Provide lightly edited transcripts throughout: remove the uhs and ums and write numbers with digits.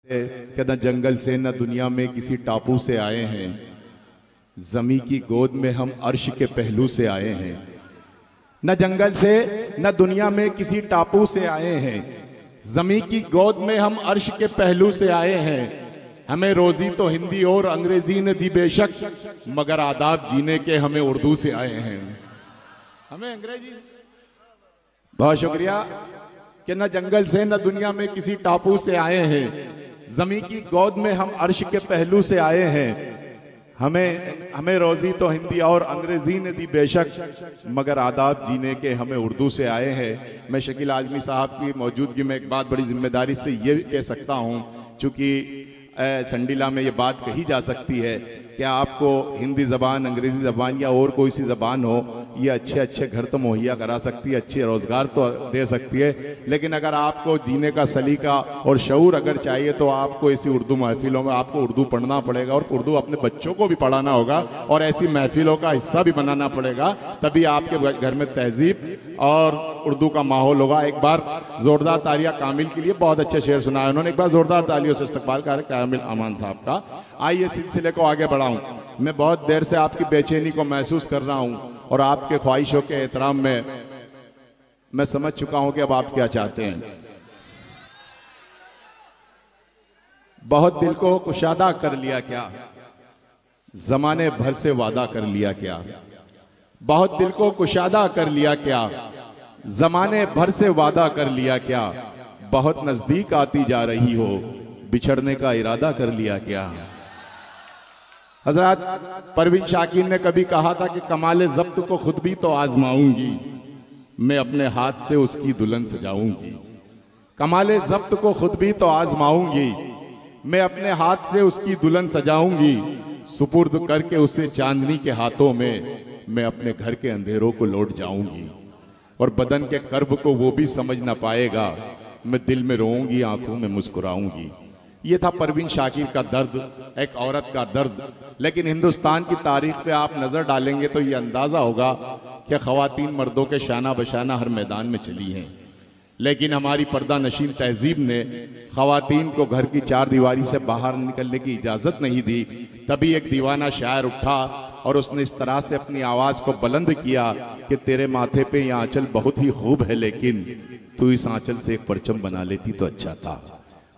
कि न जंगल से न दुनिया में किसी टापू से आए हैं, ज़मी की गोद में हम अर्श के पहलू से आए हैं। न जंगल से न दुनिया में किसी टापू से आए हैं, ज़मी की गोद में हम अर्श के पहलू से आए हैं। हमें रोजी तो हिंदी और अंग्रेजी ने दी बेशक, मगर आदाब जीने के हमें उर्दू से आए हैं। हमें अंग्रेजी। बहुत शुक्रिया कि न जंगल से न दुनिया में किसी टापू से आए हैं, ज़मी की गोद में हम अर्श के पहलू से आए हैं। हमें रोजी तो हिंदी और अंग्रेजी ने दी बेशक, मगर आदाब जीने के हमें उर्दू से आए हैं। मैं शकील आज़मी साहब की मौजूदगी में एक बात बड़ी जिम्मेदारी से ये कह सकता हूँ, चूँकि संडीला में ये बात कही जा सकती है कि आपको हिंदी ज़बान, अंग्रेज़ी ज़बान या और कोई सी ज़बान हो, ये अच्छे घर तो मुहैया करा सकती है, अच्छे रोज़गार तो दे सकती है, लेकिन अगर आपको जीने का सलीका और शऊर अगर चाहिए तो आपको ऐसी उर्दू महफिलों में आपको उर्दू पढ़ना पड़ेगा और उर्दू अपने बच्चों को भी पढ़ाना होगा और ऐसी महफिलों का हिस्सा भी बनाना पड़ेगा, तभी आपके घर में तहजीब और उर्दू का माहौल होगा। एक बार ज़ोरदार तालियां कामिल के लिए, बहुत अच्छे शेर सुनाए उन्होंने, एक बार ज़ोरदार तालियों से इस्तकबाल कर कामिल अमान साहब का। आइए सिलसिले को आगे बढ़ाऊं। मैं बहुत देर से आपकी बेचैनी को महसूस कर रहा हूं और आपके ख्वाहिशों के एहतराम में मैं समझ चुका हूं कि अब आप क्या चाहते हैं। बहुत दिल को कुशादा कर लिया क्या, जमाने भर से वादा कर लिया क्या। बहुत दिल को कुशादा कर लिया क्या, जमाने भर से वादा कर लिया क्या। बहुत नजदीक आती जा रही हो, बिछड़ने का इरादा कर लिया क्या। हजरत परवीन शाकिर ने कभी कहा था कि कमाले ज़ब्त को खुद भी तो आजमाऊंगी, मैं अपने हाथ से उसकी दुल्हन सजाऊंगी। कमाले ज़ब्त को खुद भी तो आजमाऊंगी, मैं अपने हाथ से उसकी दुल्हन सजाऊंगी। सुपुर्द करके उसे चांदनी के हाथों में मैं अपने घर के अंधेरों को लौट जाऊंगी। और बदन के कर्ब को वो भी समझ ना पाएगा, मैं दिल में रोऊंगी, आंखों में मुस्कुराऊंगी। ये था परवीन शाकिर का दर्द, एक औरत का दर्द। लेकिन हिंदुस्तान की तारीख पे आप नज़र डालेंगे तो ये अंदाज़ा होगा कि ख़वातीन मर्दों के शाना बशाना हर मैदान में चली हैं, लेकिन हमारी पर्दा नशीन तहजीब ने ख़वातीन को घर की चार दीवारी से बाहर निकलने की इजाज़त नहीं दी। तभी एक दीवाना शायर उठा और उसने इस तरह से अपनी आवाज़ को बुलंद किया कि तेरे माथे पे ये आंचल बहुत ही खूब है, लेकिन तू इस आंचल से एक परचम बना लेती तो अच्छा था।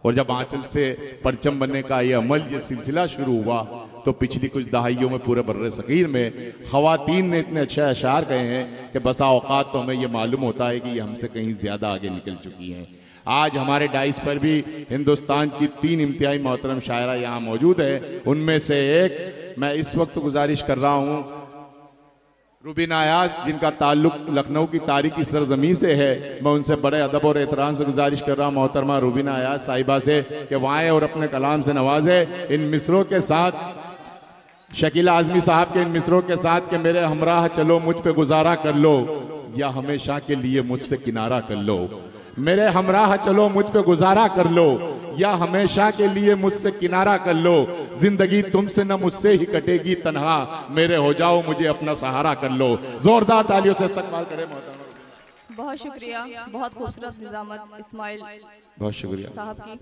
और जब आंचल से परचम बनने का ये अमल, ये सिलसिला शुरू हुआ, तो पिछली कुछ दहाइयों में पूरे बर्रे सगीर में ख़वातीन ने इतने अच्छे अशार कहे हैं कि बसा औकात तो हमें ये मालूम होता है कि ये हमसे कहीं ज़्यादा आगे निकल चुकी हैं। आज हमारे डाइस पर भी हिंदुस्तान की 3 इंतहाई मोहतरम शायरा यहाँ मौजूद है। उनमें से एक मैं इस वक्त गुजारिश कर रहा हूँ, रुबीना अयाज, जिनका ताल्लुक लखनऊ की तारीखी सरजमी से है। मैं उनसे बड़े अदब और एहतराम से गुजारिश कर रहा हूँ मोहतरमा रुबीना अयाज साहिबा से कि वह आए और अपने कलाम से नवाजे। इन मिसरों के साथ, शकील आज़मी साहब के इन मिसरों के साथ कि मेरे हमराह चलो मुझ पे गुजारा कर लो, या हमेशा के लिए मुझसे किनारा कर लो। मेरे हमराह चलो मुझ पे गुजारा कर लो, या हमेशा के लिए मुझसे किनारा कर लो। जिंदगी तुमसे न मुझसे ही कटेगी तन्हा, मेरे हो जाओ मुझे अपना सहारा कर लो। जोरदार तालियों से इस्तकबाल करें मोहतरमा। बहुत शुक्रिया, बहुत खूबसूरत निजामत इस्माइल बहुत शुक्रिया साहब की।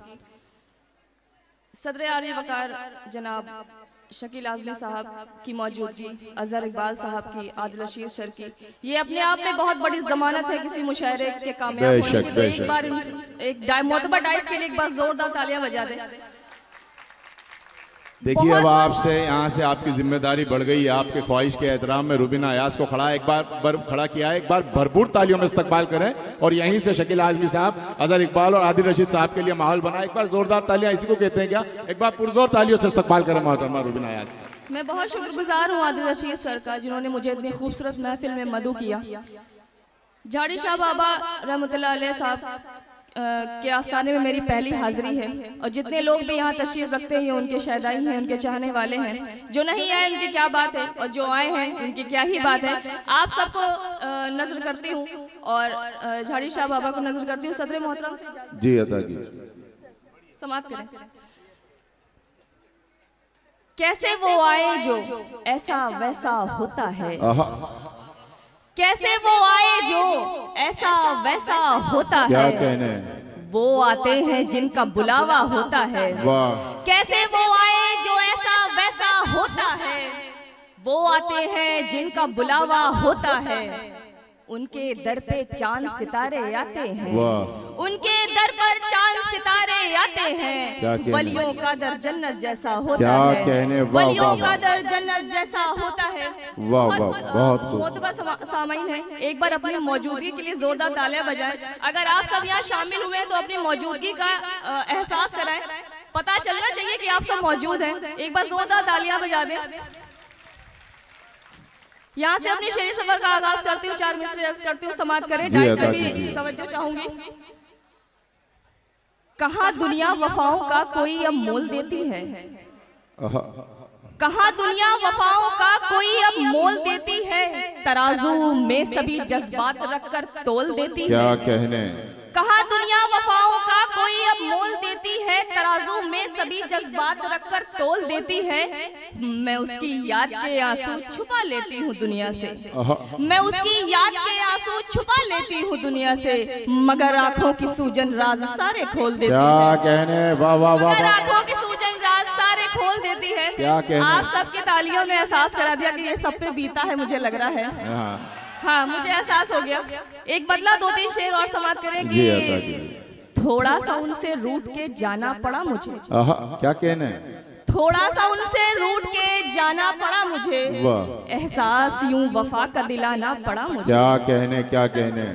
सदर आर्य वकार जनाब शकील आज़मी साहब की मौजूदगी, अजहर इकबाल साहब की, आदिल रशीद सर की, ये अपने आप में बहुत बड़ी जमानत है किसी मुशायरे के कामयाब होने की। तो एक बार एक मोतबर डाइस के लिए एक बार जोरदार तालियां बजा दें। देखिए, अब आपसे यहाँ से आपकी जिम्मेदारी बढ़ गई है। आपके ख्वाहिश के एहतराम में रुबीना अयाज को एक बार खड़ा किया है। एक बार भरपूर तालियों में इस्तकबाल करें और यहीं से शकील आज़मी साहब, अजहर इकबाल और आदिल रशीद साहब के लिए माहौल बना। एक बार जोरदार तालियां, इसी को कहते हैं क्या, एक बार पुरजोर तालियों से इस्तकबाल करें मोहतरमा रुबीना अयाज का। मैं बहुत शुक्रगुजार हूँ आदिल रशीद सर का, जिन्होंने मुझे इतनी खूबसूरत महफिल में मदऊ किया। झाड़ी शाह बाबा रहमतुल्लाह अलैह साहब के आस्थाने में मेरी पहली हाजिरी है, और जितने लोग भी यहाँ तशरीफ रखते हैं उनके शहदाई हैं, उनके चाहने वाले हैं। जो नहीं आए उनकी क्या बात है, और जो आए हैं उनकी क्या ही बात है। आप सबको नजर करती हूँ और झाड़ी शाह बाबा को नजर करती हूँ। सदर मोहतरम जी अदा कीजिए, समाप्त करें। कैसे वो आए जो ऐसा वैसा होता है, कैसे वो आए जो ऐसा वैसा होता क्या है, कहने, वो आते हैं जिनका बुलावा होता है। वाह। कैसे वो आए जो ऐसा वैसा होता है, वो आते हैं जिनका बुलावा होता है। उनके दर पे चांद सितारे आते हैं, उनके दर पर चांद सितारे आते हैं। वलियों का दर जन्नत जैसा होता है, वलियों का दर जन्नत जैसा होता है। वाह वाह, बहुत खूब। मोतबर सामाइन है, एक बार अपनी मौजूदगी के लिए जोरदार तालियां बजाएं। अगर आप सब यहाँ शामिल हुए हैं तो अपनी मौजूदगी का एहसास कराएं, पता चलना चाहिए कि आप सब मौजूद हैं। एक बार जोरदार तालियां बजा दें। यहाँ से अपनी शेरी सफर का आगाज करती हूँ, 4 मिसरे अर्ज करती हूँ, समाप्त करें। डाइस से भी तवज्जो चाहूंगी। कहाँ दुनिया वफाओं का कोई अब मोल देती है, कहाँ दुनिया वफाओं का कोई अब मोल देती है। तराजू में सभी जज्बात रखकर तोल देती है। क्या कहने। कहाँ दुनिया वफाओं का कोई अब मोल देती है। तराजू में सभी जज्बात रखकर तोल देती है। मैं उसकी याद के आंसू छुपा लेती हूँ दुनिया से, मैं उसकी याद के आंसू छुपा लेती हूँ दुनिया से। मगर आंखों की सूजन राज सारे खोल देती है। क्या कहने। वाह वाह वाह। मगर आंखों की सूजन राज सारे खोल देती है। क्या कहने। आप सबकी तालियों में एहसास करा दिया कि ये सब पे बीता है, मुझे लग रहा है। हाँ, मुझे एहसास हो गया। एक बदला 2-3 शेर और समाप्त करेंगे। थोड़ा सा उनसे रूठ के जाना पड़ा मुझे। क्या कहने। थोड़ा सा उनसे रूठ के जाना पड़ा मुझे। एहसास यूं वफा का दिलाना पड़ा मुझे। क्या कहने। क्या कहने।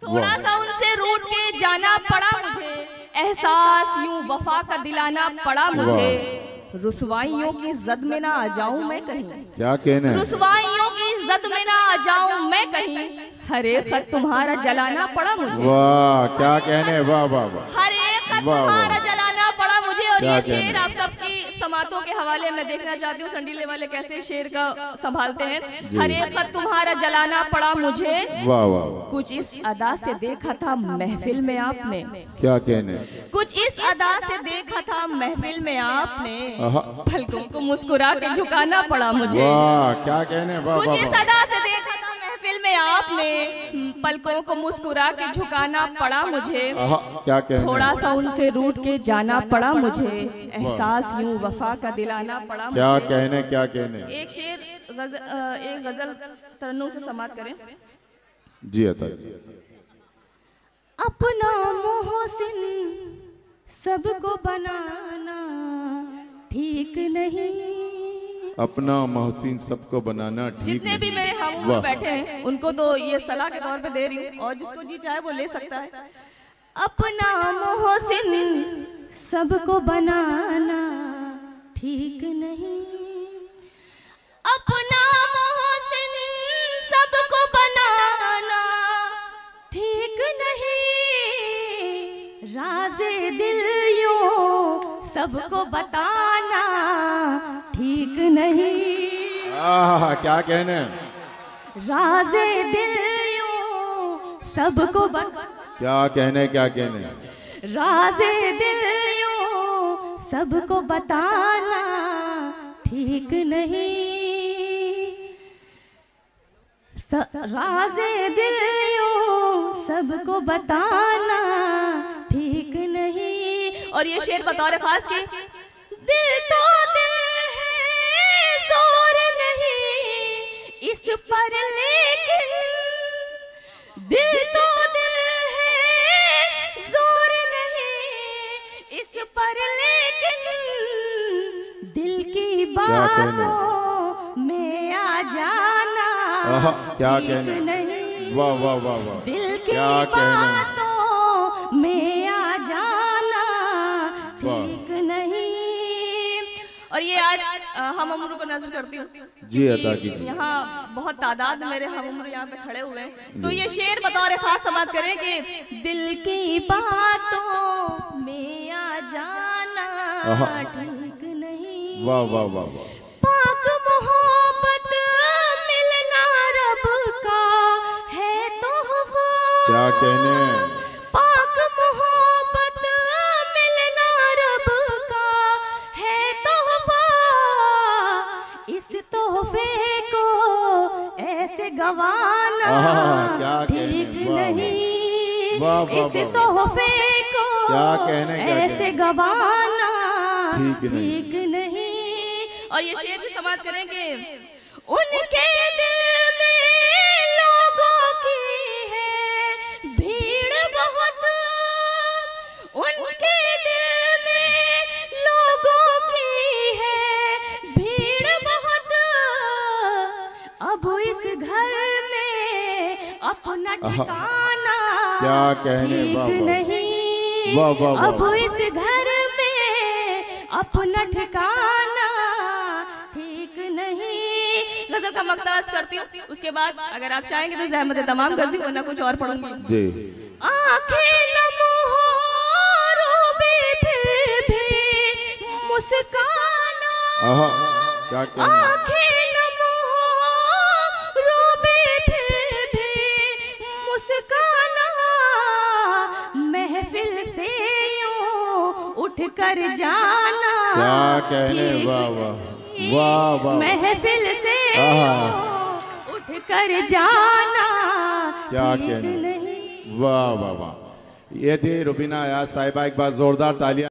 थोड़ा सा उनसे रूठ के जाना पड़ा मुझे। एहसास यूं वफा का दिलाना पड़ा मुझे। रुसवाइयों की जद में ना आ जाऊं मैं कहीं। क्या कहने। रुसवाइयों की जद में ना आ जाऊं मैं कहीं। हर एक खत तुम्हारा जलाना पड़ा मुझे। वाह। क्या कहने। वाह वाह वाह। हर एक खत तुम्हारा जलाना पड़ा मुझे। और ये शेर आप सबकी समातों के हवाले में देखना चाहती हूँ, संडीले वाले कैसे शेर का संभालते हैं। हर एक खत तुम्हारा जलाना पड़ा मुझे। वाह वाह। कुछ इस अदा से देखा था महफिल में आपने। क्या कहने। कुछ इस अदा से देखा था महफिल में आपने। पलकों को मुस्कुरा के झुकाना पड़ा मुझे। वाह। क्या कहने। वाह। कुछ इस अदा से देखा था महफिल में आपने। पलकों को मुस्कुरा के झुकाना पड़ा मुझे। क्या कहने। थोड़ा सा उनसे रूठ के जाना पड़ा मुझे। एहसास यूं वफा का दिलाना पड़ा मुझे। क्या कहने। क्या कहने। एक शेर एक गजल तरन्नुम से समाप्त करें। जी अता। अपना मोहसिन सबको बनाना ठीक नहीं। अपना मोहसिन सबको बनाना ठीक। जितने भी मेरे हम बैठे हैं उनको तो ये सलाह के तौर पे दे रही हूँ, और जिसको जी चाहे वो ले सकता है। अपना मोहसिन सबको बनाना ठीक नहीं। अपना मोहसिन सबको बनाना ठीक नहीं। राज़े दिल यूं सबको बताना ठीक नहीं। क्या कहने। राज़े दिल यूं सबको क्या कहने। क्या कहने। राज़े दिल यूं सबको बताना ठीक नहीं। राज़े दिल यूं सबको बताना ठीक नहीं। और ये शेर बतौर खास के। दिल तो दिल है जोर नहीं इस पर, लेकिन दिल तो दिल है जोर नहीं इस पर, लेकिन दिल की बातों में आ जाना क्या ठीक कहने। नहीं। वाह वाह वाह वाह। दिल की बातों में आ जाना ठीक नहीं। और ये आज हम उम्र को नजर करती हूँ। जी अता कीजिए। यहाँ बहुत तादाद में मेरे हम उम्र यहाँ पे खड़े हुए हैं, तो ये शेर बतौर खास समाप्त करें कि दिल की बातों में आ जाना ठीक नहीं। वाह वाह वाह वाह। पाक मोहब्बत मिलना रब का है तोहफा। क्या कहने। पाक मोहब्बत मिलना रब का है तोहफा। इस तोहफे को ऐसे गवाना क्या ठीक कहने। नहीं। वाह वाह इस तोहफे को क्या कहने ऐसे गवाना ठीक नहीं। और ये शेर भी समाप्त करेंगे। उनके दिल में लोगों की है भीड़ बहुत, उनके दिल में लोगों की है भीड़ बहुत। अब इस घर में अपना ठिकाना क्या कहने ठीक नहीं। वाह वाह वाह। अब इस घर में अपना ठिकाना ठीक नहीं। गजल का मकताज करती हूँ, उसके बाद अगर आप चाहेंगे तो ज़हमत तमाम कर दी, वरना कुछ और पढ़ूंगी जी। आंखें नम हो रोबे फिर भी मुस्काना, क्या कहना। आंखें नम हो रोबे फिर भी मुस्काना, महफिल से यूं उठ कर जाना क्या कहने। वाह वाह वाह वाह। महफिल से उठ कर जाना क्या कहने। वाह वाह वाह। ये थी रुबीना अयाज साहिबा, एक बार जोरदार तालियां।